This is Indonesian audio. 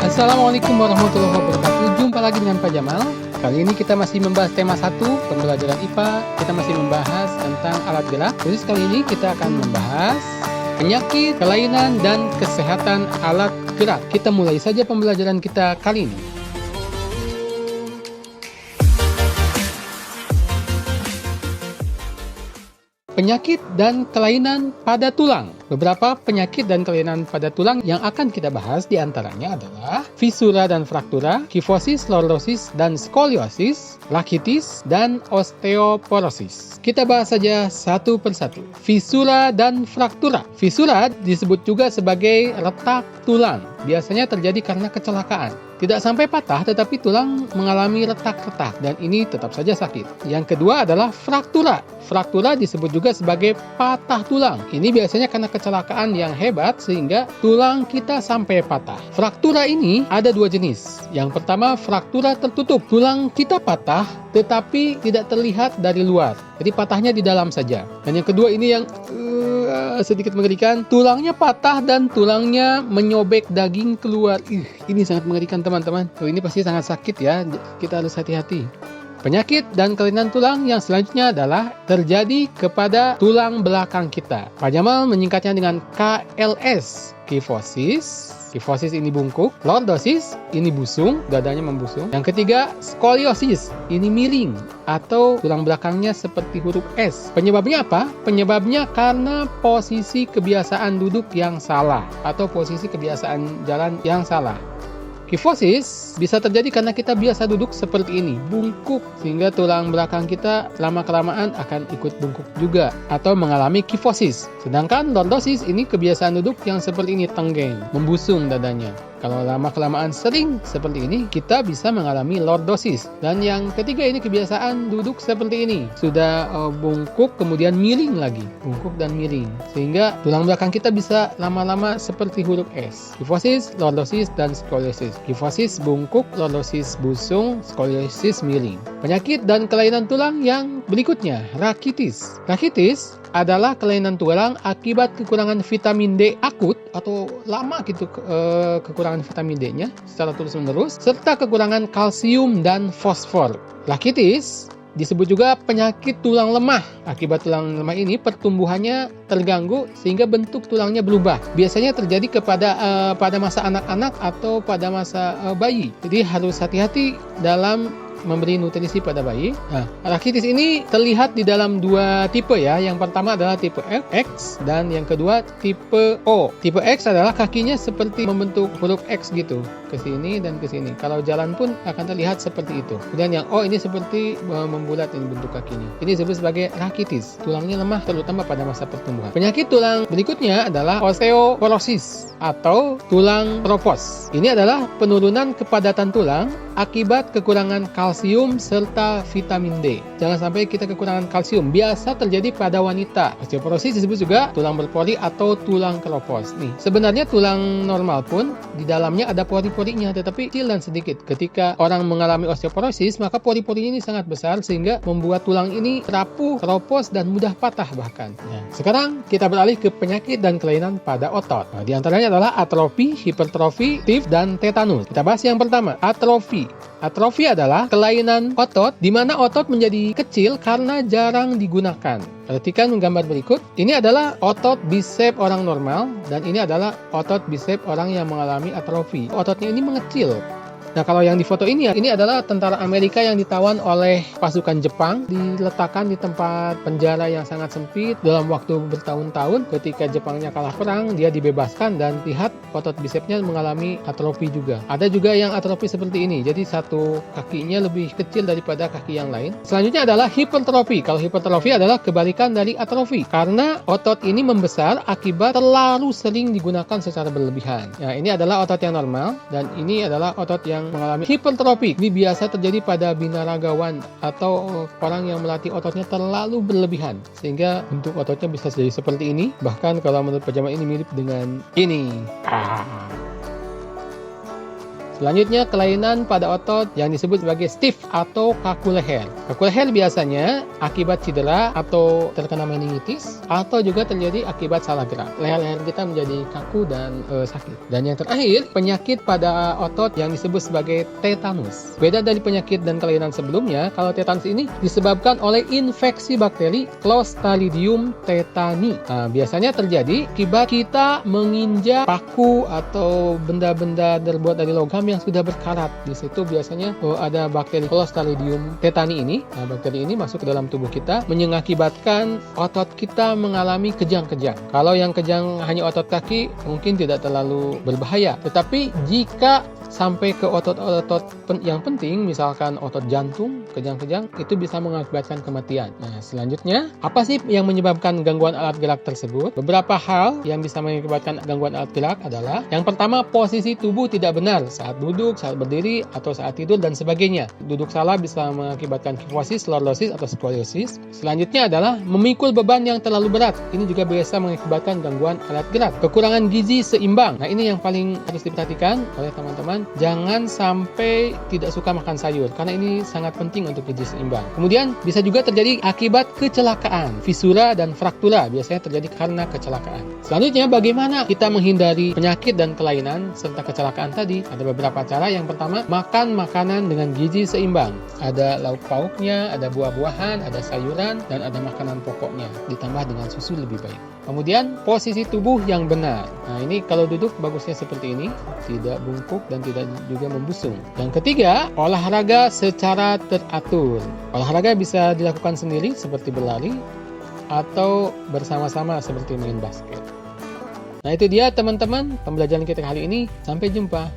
Assalamualaikum warahmatullahi wabarakatuh. Jumpa lagi dengan Pak Jamal. Kali ini kita masih membahas tema 1, pembelajaran IPA. Kita masih membahas tentang alat gerak. Khusus kali ini kita akan membahas penyakit, kelainan, dan kesehatan alat gerak. Kita mulai saja pembelajaran kita kali ini. Penyakit dan kelainan pada tulang. Beberapa penyakit dan kelainan pada tulang yang akan kita bahas diantaranya adalah fisura dan fraktura, kifosis, lordosis, dan skoliosis, rakitis, dan osteoporosis. Kita bahas saja satu persatu. Fisura dan fraktura. Fisura disebut juga sebagai retak tulang. Biasanya terjadi karena kecelakaan. Tidak sampai patah, tetapi tulang mengalami retak-retak, dan ini tetap saja sakit. Yang kedua adalah fraktura. Fraktura disebut juga sebagai patah tulang. Ini biasanya karena kecelakaan yang hebat, sehingga tulang kita sampai patah. Fraktura ini ada dua jenis. Yang pertama, fraktura tertutup. Tulang kita patah, tetapi tidak terlihat dari luar. Jadi patahnya di dalam saja. Dan yang kedua ini yang sedikit mengerikan, tulangnya patah dan tulangnya menyobek daging keluar. Ini sangat mengerikan teman-teman. Ini pasti sangat sakit ya. Kita harus hati-hati. Penyakit dan kelainan tulang yang selanjutnya adalah terjadi kepada tulang belakang kita. Pak Jamal menyingkatnya dengan KLS. Kifosis. Kifosis ini bungkuk. Lordosis ini busung, dadanya membusung. Yang ketiga, skoliosis ini miring atau tulang belakangnya seperti huruf S. Penyebabnya apa? Penyebabnya karena posisi kebiasaan duduk yang salah atau posisi kebiasaan jalan yang salah. Kifosis bisa terjadi karena kita biasa duduk seperti ini, bungkuk, sehingga tulang belakang kita lama-kelamaan akan ikut bungkuk juga atau mengalami kifosis. Sedangkan lordosis ini kebiasaan duduk yang seperti ini, tenggeng, membusung dadanya. Kalau lama-kelamaan sering seperti ini, kita bisa mengalami lordosis. Dan yang ketiga ini kebiasaan duduk seperti ini. Sudah bungkuk kemudian miring lagi. Bungkuk dan miring. Sehingga tulang belakang kita bisa lama-lama seperti huruf S. Kifosis, lordosis, dan skoliosis. Kifosis bungkuk, lordosis busung, skoliosis miring. Penyakit dan kelainan tulang yang berikutnya, rakitis. Rakitis adalah kelainan tulang akibat kekurangan vitamin D akut atau lama gitu kekurangan vitamin D-nya secara terus-menerus serta kekurangan kalsium dan fosfor. Rakitis disebut juga penyakit tulang lemah. Akibat tulang lemah ini pertumbuhannya terganggu sehingga bentuk tulangnya berubah. Biasanya terjadi pada masa anak-anak atau pada masa bayi. Jadi harus hati-hati dalam memberi nutrisi pada bayi. Nah, rakitis ini terlihat di dalam dua tipe ya. Yang pertama adalah tipe X dan yang kedua tipe O. Tipe X adalah kakinya seperti membentuk huruf X gitu, ke sini dan ke sini. Kalau jalan pun akan terlihat seperti itu. Kemudian yang O ini seperti membulat ini bentuk kakinya. Ini disebut sebagai rakitis. Tulangnya lemah terutama pada masa pertumbuhan. Penyakit tulang berikutnya adalah osteoporosis atau tulang keropos. Ini adalah penurunan kepadatan tulang akibat kekurangan kalsium serta vitamin D. Jangan sampai kita kekurangan kalsium. Biasa terjadi pada wanita. Osteoporosis disebut juga tulang berpori atau tulang keropos. Nih, sebenarnya tulang normal pun di dalamnya ada pori-porinya, tetapi kecil dan sedikit. Ketika orang mengalami osteoporosis, maka pori-porinya ini sangat besar sehingga membuat tulang ini rapuh, keropos, dan mudah patah bahkan. Nah, sekarang kita beralih ke penyakit dan kelainan pada otot. Nah, di antaranya adalah atrofi, hipertrofi, tif, dan tetanus. Kita bahas yang pertama, atrofi. Atrofi adalah kelainan otot di mana otot menjadi kecil karena jarang digunakan. Perhatikan gambar berikut. Ini adalah otot bisep orang normal dan ini adalah otot bisep orang yang mengalami atrofi. Ototnya ini mengecil. Nah, kalau yang di foto ini adalah tentara Amerika yang ditawan oleh pasukan Jepang, diletakkan di tempat penjara yang sangat sempit dalam waktu bertahun-tahun. Ketika Jepangnya kalah perang, dia dibebaskan dan lihat otot bisepnya mengalami atrofi juga. Ada juga yang atrofi seperti ini, jadi satu kakinya lebih kecil daripada kaki yang lain. Selanjutnya adalah hipertrofi. Kalau hipertrofi adalah kebalikan dari atrofi, karena otot ini membesar akibat terlalu sering digunakan secara berlebihan. Nah, ini adalah otot yang normal dan ini adalah otot yang mengalami hipertrofi. Ini biasa terjadi pada binaragawan atau orang yang melatih ototnya terlalu berlebihan sehingga bentuk ototnya bisa jadi seperti ini. Bahkan kalau menurut Pak Jamal ini mirip dengan ini. Selanjutnya, kelainan pada otot yang disebut sebagai stiff atau kaku leher. Kaku leher biasanya akibat cedera atau terkena meningitis, atau juga terjadi akibat salah gerak. Leher-leher kita menjadi kaku dan sakit. Dan yang terakhir, penyakit pada otot yang disebut sebagai tetanus. Beda dari penyakit dan kelainan sebelumnya, kalau tetanus ini disebabkan oleh infeksi bakteri Clostridium tetani. Nah, biasanya terjadi akibat kita menginjak paku atau benda-benda terbuat dari logam yang sudah berkarat. Di situ biasanya ada bakteri Clostridium tetani ini. Nah, bakteri ini masuk ke dalam tubuh kita, mengakibatkan otot kita mengalami kejang-kejang. Kalau yang kejang hanya otot kaki, mungkin tidak terlalu berbahaya. Tetapi jika sampai ke otot-otot yang penting, misalkan otot jantung, kejang-kejang, itu bisa mengakibatkan kematian. Nah, selanjutnya, apa sih yang menyebabkan gangguan alat gerak tersebut? Beberapa hal yang bisa mengakibatkan gangguan alat gerak adalah, yang pertama, posisi tubuh tidak benar saat duduk, saat berdiri, atau saat tidur, dan sebagainya. Duduk salah bisa mengakibatkan kifosis, lordosis, atau skoliosis. Selanjutnya adalah memikul beban yang terlalu berat. Ini juga biasa mengakibatkan gangguan alat gerak. Kekurangan gizi seimbang. Nah, ini yang paling harus diperhatikan oleh teman-teman. Jangan sampai tidak suka makan sayur, karena ini sangat penting untuk gizi seimbang. Kemudian bisa juga terjadi akibat kecelakaan, fisura dan fraktura biasanya terjadi karena kecelakaan. Selanjutnya, bagaimana kita menghindari penyakit dan kelainan serta kecelakaan tadi? Ada beberapa cara. Yang pertama, makan makanan dengan gizi seimbang. Ada lauk pauknya, ada buah-buahan, ada sayuran, dan ada makanan pokoknya, ditambah dengan susu lebih baik. Kemudian, posisi tubuh yang benar. Nah, ini kalau duduk bagusnya seperti ini, tidak bungkuk dan tidak juga membusung. Yang ketiga, olahraga secara teratur. Olahraga bisa dilakukan sendiri seperti berlari atau bersama-sama seperti main basket. Nah, itu dia teman-teman pembelajaran kita kali ini. Sampai jumpa.